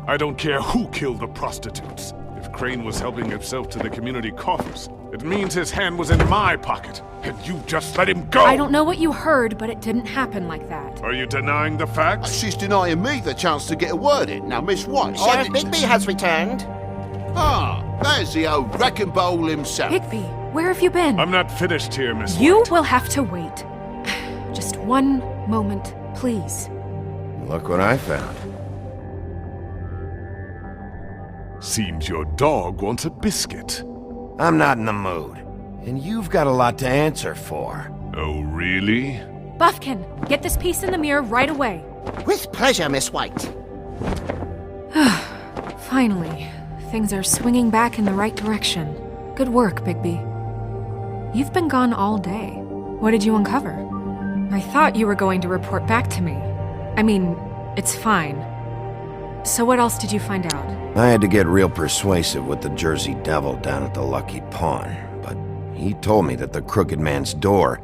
I don't care who killed the prostitutes. If Crane was helping himself to the community coffers, it means his hand was in my pocket, and you just let him go! I don't know what you heard, but it didn't happen like that. Are you denying the facts? She's denying me the chance to get a word in. Now, Miss White... Sheriff Bigby has returned. Ah, there's the old wrecking bowl himself. Bigby, where have you been? I'm not finished here, Miss You White. will have to wait. Just one moment, please. Look what I found. Seems your dog wants a biscuit. I'm not in the mood. And you've got a lot to answer for. Oh, really? Buffkin, get this piece in the mirror right away. With pleasure, Miss White. Finally, things are swinging back in the right direction. Good work, Bigby. You've been gone all day. What did you uncover? I thought you were going to report back to me. I mean, it's fine. So what else did you find out? I had to get real persuasive with the Jersey Devil down at the Lucky Pawn, but he told me that the Crooked Man's door,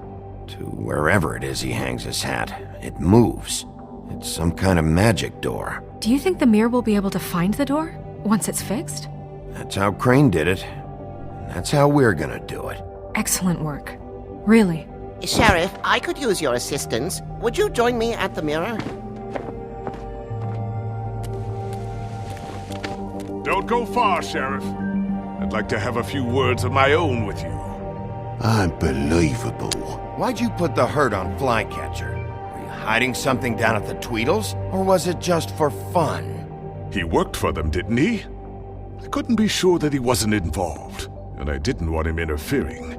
to wherever it is he hangs his hat, it moves. It's some kind of magic door. Do you think the mirror will be able to find the door once it's fixed? That's how Crane did it. And that's how we're gonna do it. Excellent work. Really. Sheriff, I could use your assistance. Would you join me at the mirror? Don't go far, Sheriff. I'd like to have a few words of my own with you. Unbelievable. Why'd you put the hurt on Flycatcher? Were you hiding something down at the Tweedles? Or was it just for fun? He worked for them, didn't he? I couldn't be sure that he wasn't involved, and I didn't want him interfering.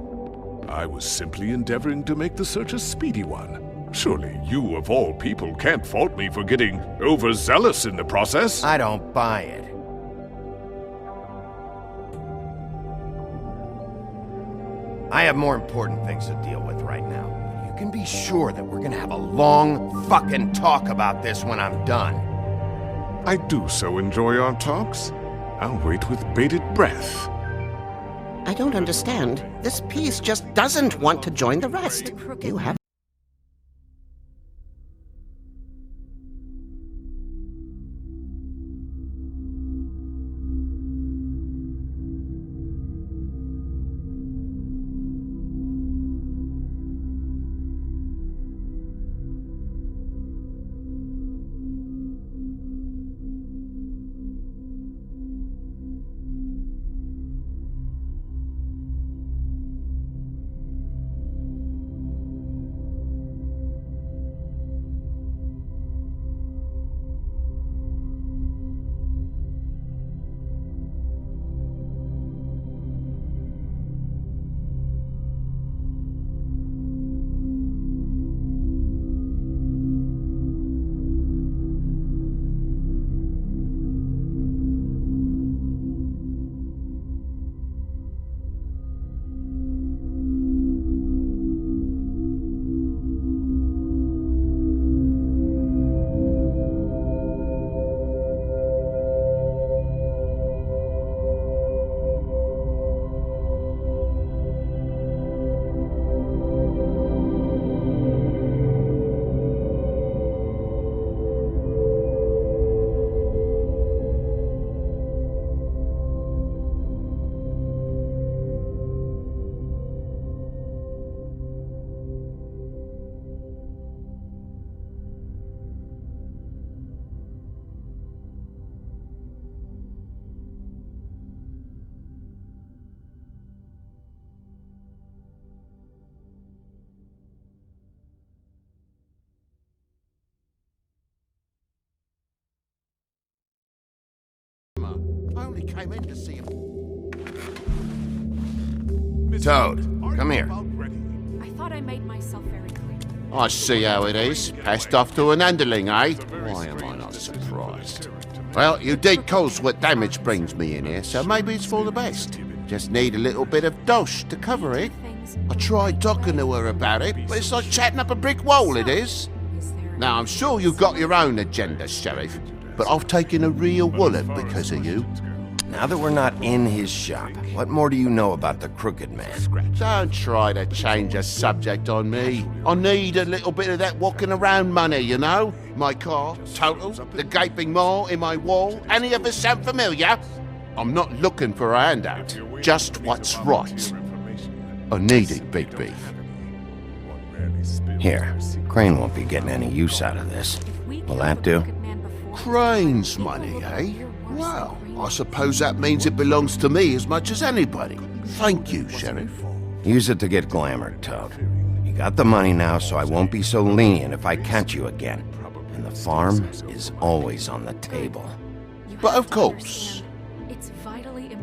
I was simply endeavoring to make the search a speedy one. Surely you, of all people, can't fault me for getting overzealous in the process. I don't buy it. I have more important things to deal with right now. You can be sure that we're gonna have a long fucking talk about this when I'm done. I do so enjoy our talks. I'll wait with bated breath. I don't understand. This piece just doesn't want to join the rest. You have... I only came in to see him. Toad, come here. I thought I made myself very clear. I see how it is. Passed off to an underling, eh? Why am I not surprised? Well, you did cause what damage brings me in here, so maybe it's for the best. Just need a little bit of dosh to cover it. I tried talking to her about it, but it's like chatting up a brick wall, it is. Now, I'm sure you've got your own agenda, Sheriff, but I've taken a real wallet because of you. Now that we're not in his shop, what more do you know about the Crooked Man? Don't try to change a subject on me. I need a little bit of that walking around money, you know? My car, total, the gaping maw in my wall. Any of us sound familiar? I'm not looking for a handout, just what's right. I need it, Big Beef. Here, Crane won't be getting any use out of this. Will that do? Crane's money, eh? Well, I suppose that means it belongs to me as much as anybody. Thank you, Sheriff. Use it to get glamored, Toad. You got the money now, so I won't be so lenient if I catch you again. And the farm is always on the table. But of course. It's vitally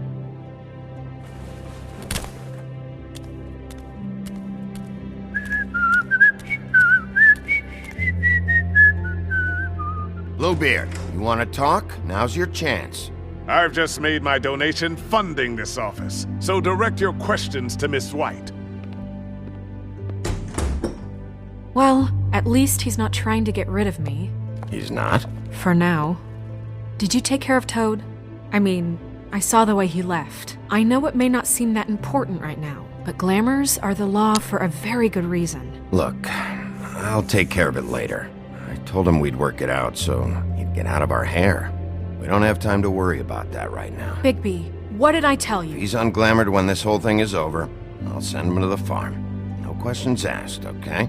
Bluebeard, you want to talk? Now's your chance. I've just made my donation funding this office, so direct your questions to Miss White. Well, at least he's not trying to get rid of me. He's not? For now. Did you take care of Toad? I mean, I saw the way he left. I know it may not seem that important right now, but glamours are the law for a very good reason. Look, I'll take care of it later. I told him we'd work it out so he'd get out of our hair. We don't have time to worry about that right now. Bigby, what did I tell If you? he's unglamored when this whole thing is over, I'll send him to the farm. No questions asked, okay?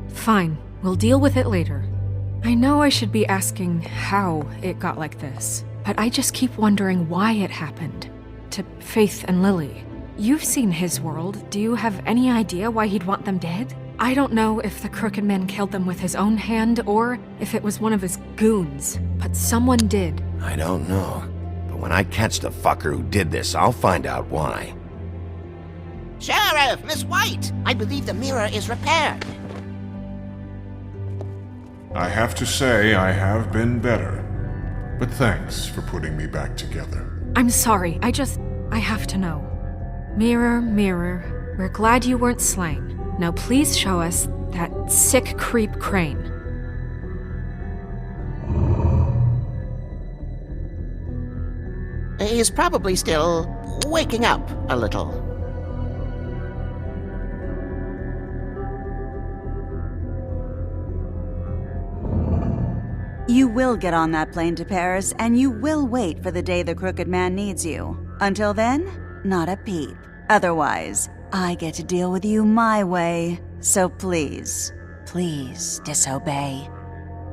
Fine, we'll deal with it later. I know I should be asking how it got like this, but I just keep wondering why it happened. To Faith and Lily. You've seen his world. Do you have any idea why he'd want them dead? I don't know if the Crooked Man killed them with his own hand or if it was one of his goons, but someone did. I don't know. But when I catch the fucker who did this, I'll find out why. Sheriff, Miss White, I believe the mirror is repaired. I have to say I have been better. But thanks for putting me back together. I'm sorry, I have to know. Mirror, mirror, we're glad you weren't slain. Now please show us that sick creep Crane. He's probably still waking up a little. You will get on that plane to Paris, and you will wait for the day the Crooked Man needs you. Until then, not a peep. Otherwise, I get to deal with you my way. So please, please disobey.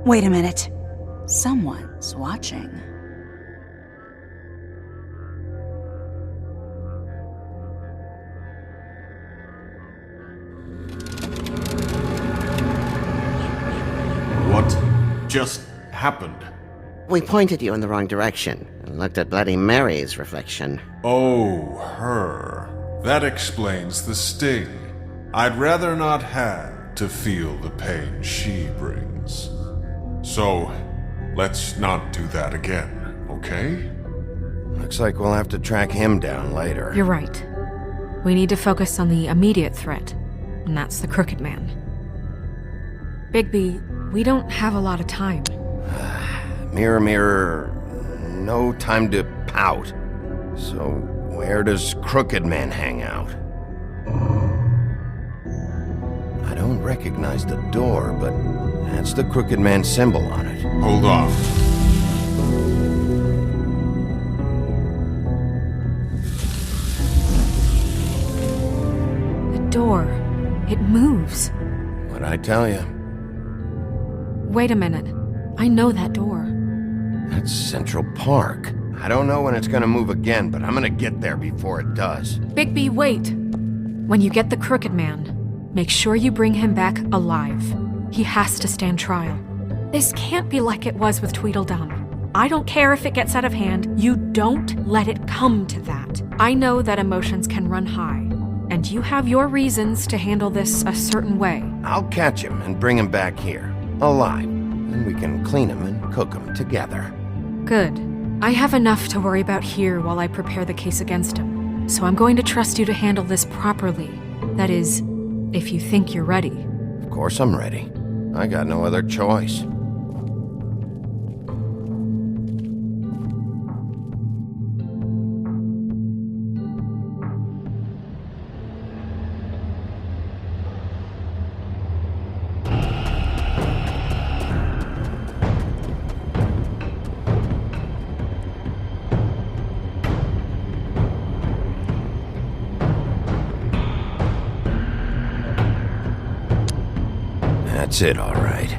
Wait a minute. Someone's watching. What just happened? We pointed you in the wrong direction and looked at Bloody Mary's reflection. Oh, her. That explains the sting. I'd rather not have to feel the pain she brings. So, let's not do that again, okay? Looks like we'll have to track him down later. You're right. We need to focus on the immediate threat, and that's the Crooked Man. Bigby, we don't have a lot of time. Mirror, mirror, no time to pout. So, where does Crooked Man hang out? I don't recognize the door, but that's the Crooked Man symbol on it. Hold on. The door. It moves. What'd I tell you? Wait a minute. I know that door. That's Central Park. I don't know when it's gonna move again, but I'm gonna get there before it does. Bigby, wait! When you get the Crooked Man, make sure you bring him back alive. He has to stand trial. This can't be like it was with Tweedledum. I don't care if it gets out of hand. You don't let it come to that. I know that emotions can run high, and you have your reasons to handle this a certain way. I'll catch him and bring him back here, alive. Then we can clean him and cook him together. Good. I have enough to worry about here while I prepare the case against him. So I'm going to trust you to handle this properly. That is, if you think you're ready. Of course I'm ready. I got no other choice. That's it, all right.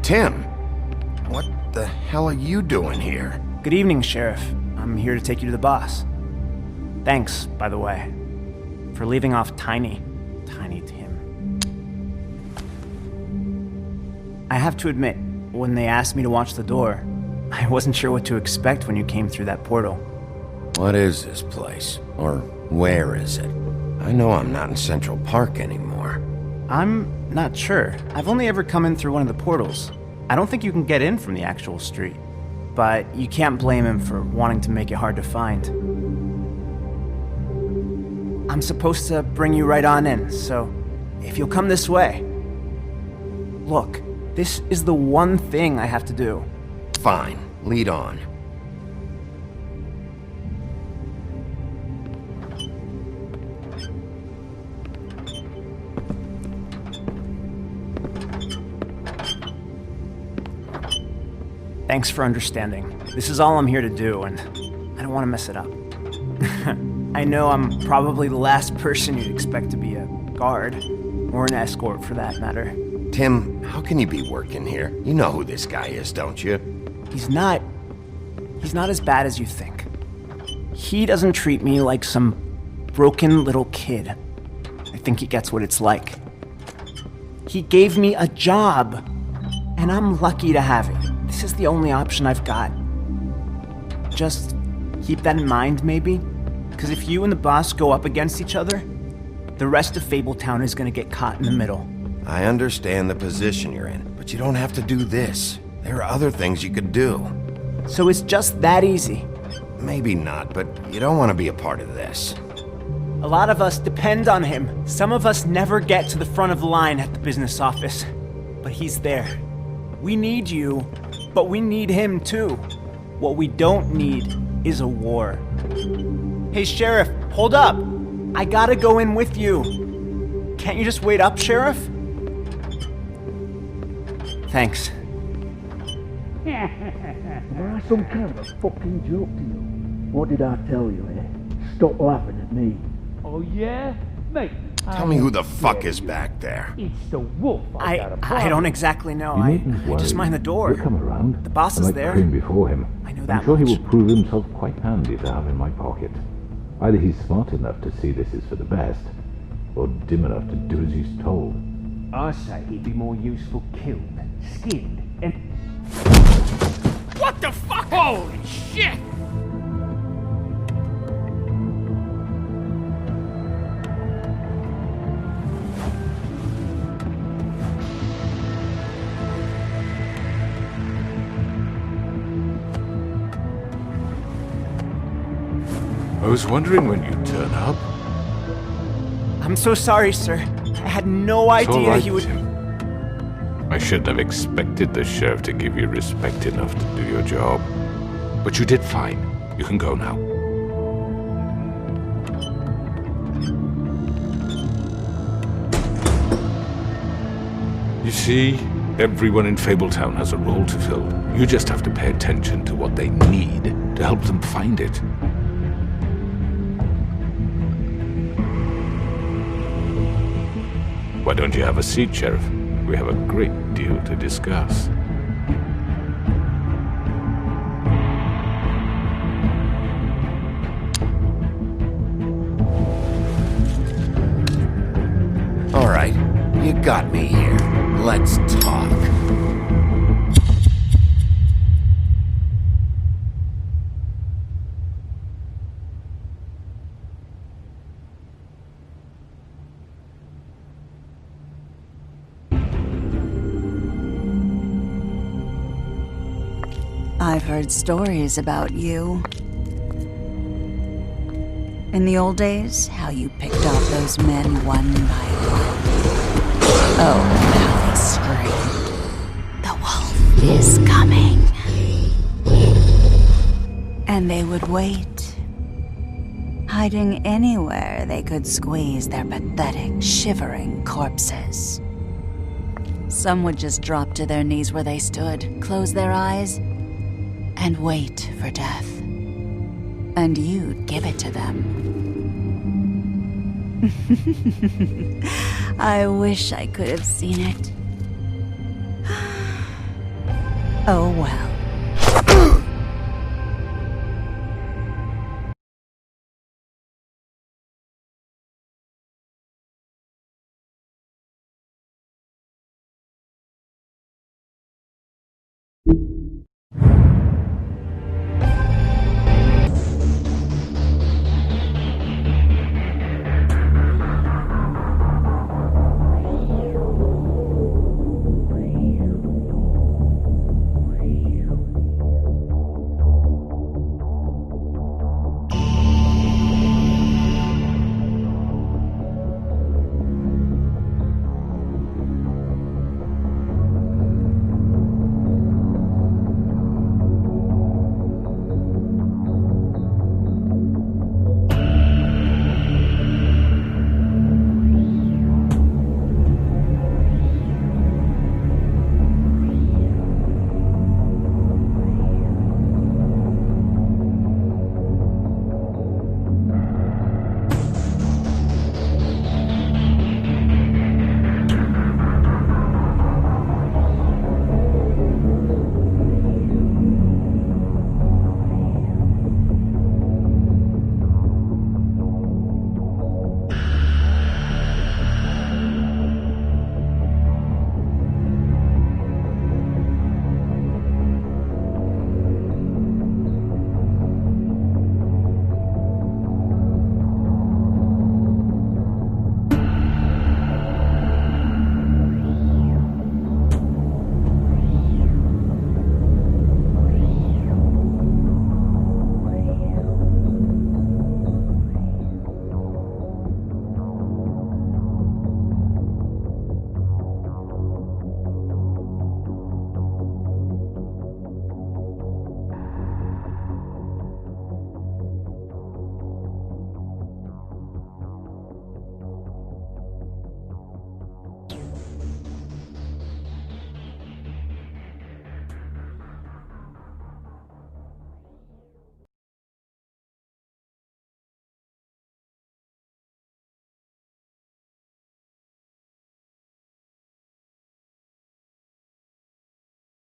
Tim, what the hell are you doing here? Good evening, Sheriff. I'm here to take you to the boss. Thanks, by the way, for leaving off Tiny Tim. I have to admit, when they asked me to watch the door, I wasn't sure what to expect when you came through that portal. What is this place? Or where is it? I know I'm not in Central Park anymore. I'm not sure. I've only ever come in through one of the portals. I don't think you can get in from the actual street. But you can't blame him for wanting to make it hard to find. I'm supposed to bring you right on in, so if you'll come this way. Look, this is the one thing I have to do. Fine, lead on. Thanks for understanding. This is all I'm here to do, and I don't want to mess it up. I know I'm probably the last person you'd expect to be a guard, or an escort for that matter. Tim, how can you be working here? You know who this guy is, don't you? He's not as bad as you think. He doesn't treat me like some broken little kid. I think he gets what it's like. He gave me a job, and I'm lucky to have it. This is the only option I've got. Just keep that in mind, maybe? Because if you and the boss go up against each other, the rest of Fabletown is going to get caught in the middle. I understand the position you're in, but you don't have to do this. There are other things you could do. So it's just that easy. Maybe not, but you don't want to be a part of this. A lot of us depend on him. Some of us never get to the front of the line at the business office. But he's there. We need you, but we need him too. What we don't need is a war. Hey, Sheriff, hold up. I gotta go in with you. Can't you just wait up, Sheriff? Thanks. Am I some kind of a fucking joke to you? What did I tell you, eh? Stop laughing at me. Oh yeah? Mate, Tell me who the fuck is back there. it's the wolf. I don't exactly know. I just mind the door. He'll come around. The boss is I like there. cream before him. I know that I'm sure he much. will prove himself quite handy to have in my pocket. Either he's smart enough to see this is for the best, or dim enough to do as he's told. I say he'd be more useful killed, skinned, and... What the fuck? Holy shit! I was wondering when you'd turn up. I'm so sorry, sir. I had no It's all idea right, he would... Tim. I shouldn't have expected the sheriff to give you respect enough to do your job. But you did fine. You can go now. You see, everyone in Fabletown has a role to fill. You just have to pay attention to what they need to help them find it. Why don't you have a seat, Sheriff? We have a great deal to discuss. All right, you got me here. Let's talk. I've heard stories about you. In the old days, how you picked off those men one by one. Oh, and how they screamed. The wolf is coming. And they would wait, hiding anywhere they could squeeze their pathetic, shivering corpses. Some would just drop to their knees where they stood, close their eyes, and wait for death. And you'd give it to them. I wish I could have seen it. Oh well.